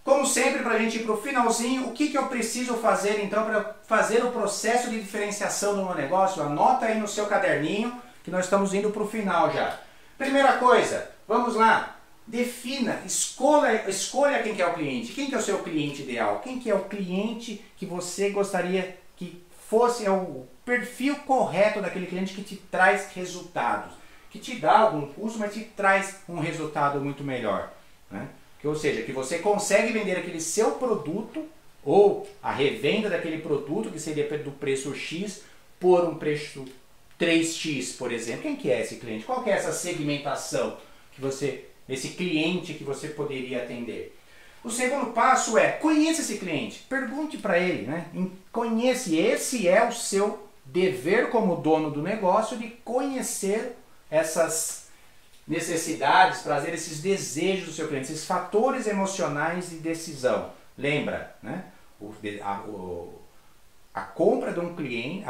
como sempre, para a gente ir para o finalzinho, o que eu preciso fazer então para fazer o processo de diferenciação do meu negócio? Anota aí no seu caderninho que nós estamos indo para o final já. Primeira coisa, vamos lá. Defina, escolha quem que é o cliente. Quem que é o seu cliente ideal? Quem que é o cliente que você gostaria que fosse o perfil correto daquele cliente que te traz resultados? Que te dá algum custo, mas te traz um resultado muito melhor. ou seja, que você consegue vender aquele seu produto ou a revenda daquele produto, que seria do preço X, por um preço 3x, por exemplo. Quem que é esse cliente? Qual que é essa segmentação que esse cliente que você poderia atender? O segundo passo é, conheça esse cliente, pergunte para ele, né? Conhece, esse é o seu dever como dono do negócio, de conhecer essas necessidades, prazer, esses desejos do seu cliente, esses fatores emocionais de decisão. Lembra, né? A compra de um cliente,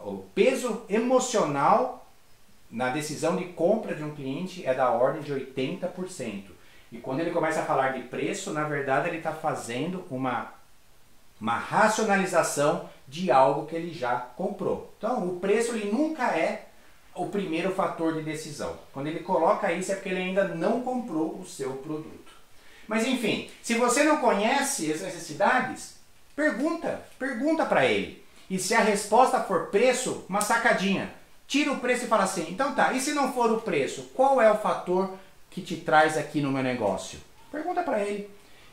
o peso emocional na decisão de compra de um cliente é da ordem de 80%. E quando ele começa a falar de preço, na verdade ele está fazendo uma racionalização de algo que ele já comprou. Então o preço ele nunca é o primeiro fator de decisão. Quando ele coloca isso é porque ele ainda não comprou o seu produto. Mas enfim, se você não conhece as necessidades, pergunta para ele. E se a resposta for preço, uma sacadinha. Tira o preço e fala assim, então tá, e se não for o preço, qual é o fator que te traz aqui no meu negócio? Pergunta para ele.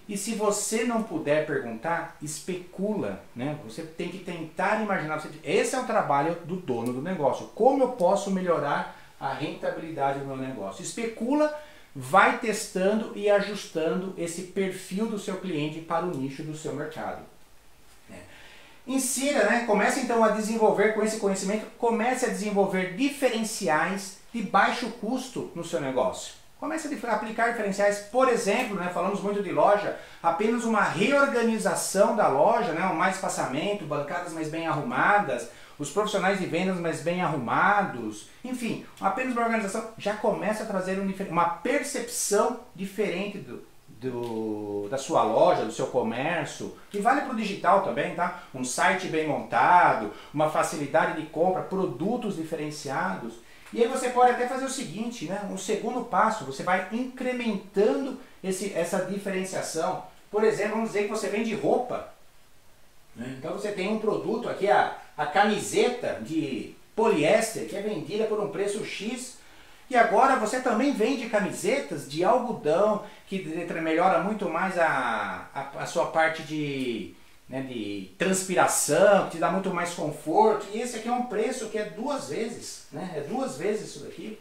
E se você não puder perguntar, especula, né? Você tem que tentar imaginar. Esse é o trabalho do dono do negócio. Como eu posso melhorar a rentabilidade do meu negócio? Especula, vai testando e ajustando esse perfil do seu cliente para o nicho do seu mercado. Insira, né? Comece então a desenvolver com esse conhecimento, comece a desenvolver diferenciais de baixo custo no seu negócio. Comece a aplicar diferenciais, por exemplo, né, falamos muito de loja, apenas uma reorganização da loja, né, um mais espaçamento, bancadas mais bem arrumadas, os profissionais de vendas mais bem arrumados, enfim, apenas uma organização já começa a trazer uma percepção diferente da sua loja, do seu comércio, que vale para o digital também, tá? Um site bem montado, uma facilidade de compra, produtos diferenciados. E aí você pode até fazer o seguinte, né? Um segundo passo, você vai incrementando essa diferenciação. Por exemplo, vamos dizer que você vende roupa, né? Então você tem um produto aqui, a camiseta de poliéster, que é vendida por um preço X, e agora você também vende camisetas de algodão, que melhora muito mais a sua parte de transpiração, que te dá muito mais conforto. E esse aqui é um preço que é 2 vezes, né? É 2 vezes isso daqui.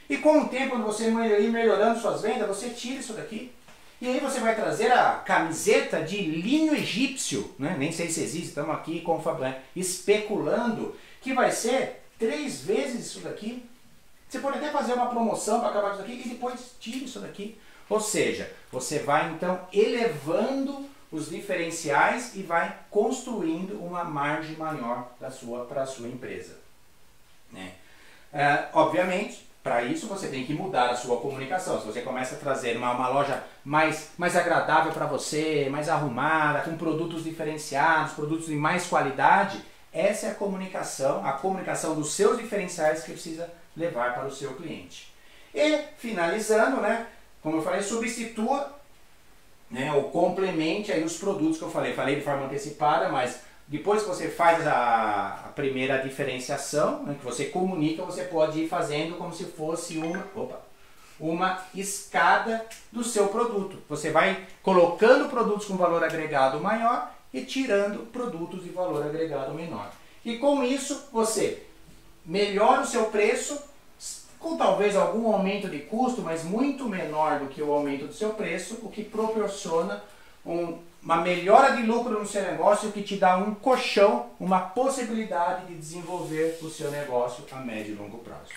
E com o tempo, quando você ir melhorando suas vendas, você tira isso daqui. E aí você vai trazer a camiseta de linho egípcio, né? Nem sei se existe, estamos aqui especulando, que vai ser 3 vezes isso daqui. Você pode até fazer uma promoção para acabar com isso aqui e depois tira isso daqui. Ou seja, você vai então elevando os diferenciais e vai construindo uma margem maior para a sua empresa. Né? Obviamente, para isso você tem que mudar a sua comunicação. Se você começa a trazer uma loja mais agradável para você, mais arrumada, com produtos diferenciados, produtos de mais qualidade, essa é a comunicação dos seus diferenciais que precisa levar para o seu cliente. E finalizando, né, como eu falei, substitua, né, ou complemente aí os produtos que eu falei. Falei de forma antecipada, mas depois que você faz a primeira diferenciação, né, que você comunica, você pode ir fazendo como se fosse uma escada do seu produto. Você vai colocando produtos com valor agregado maior e tirando produtos de valor agregado menor. E com isso você melhora o seu preço, com talvez algum aumento de custo, mas muito menor do que o aumento do seu preço, o que proporciona uma melhora de lucro no seu negócio, o que te dá um colchão, uma possibilidade de desenvolver o seu negócio a médio e longo prazo.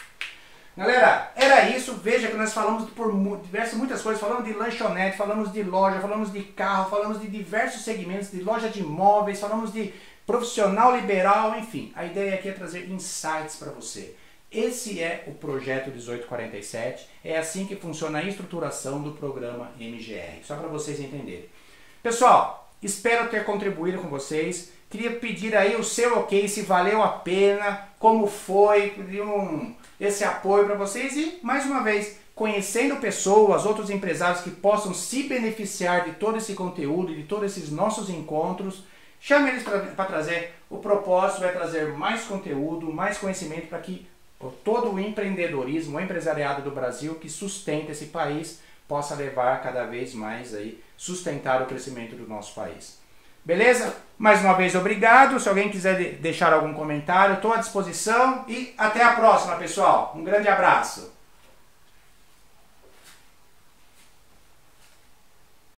Galera, era isso. Veja que nós falamos por muitas coisas. Falamos de lanchonete, falamos de loja, falamos de carro, falamos de diversos segmentos, de loja de imóveis, falamos de profissional liberal, enfim. A ideia aqui é trazer insights para você. Esse é o projeto 1847, é assim que funciona a estruturação do programa MGR, só para vocês entenderem. Pessoal, espero ter contribuído com vocês, queria pedir aí o seu ok, se valeu a pena, como foi, pedir esse apoio para vocês e, mais uma vez, conhecendo pessoas, outros empresários que possam se beneficiar de todo esse conteúdo e de todos esses nossos encontros, chame eles para trazer. O propósito é trazer mais conteúdo, mais conhecimento para que todo o empreendedorismo, o empresariado do Brasil que sustenta esse país, possa levar cada vez mais aí, sustentar o crescimento do nosso país. Beleza? Mais uma vez, obrigado. Se alguém quiser deixar algum comentário, estou à disposição e até a próxima, pessoal. Um grande abraço.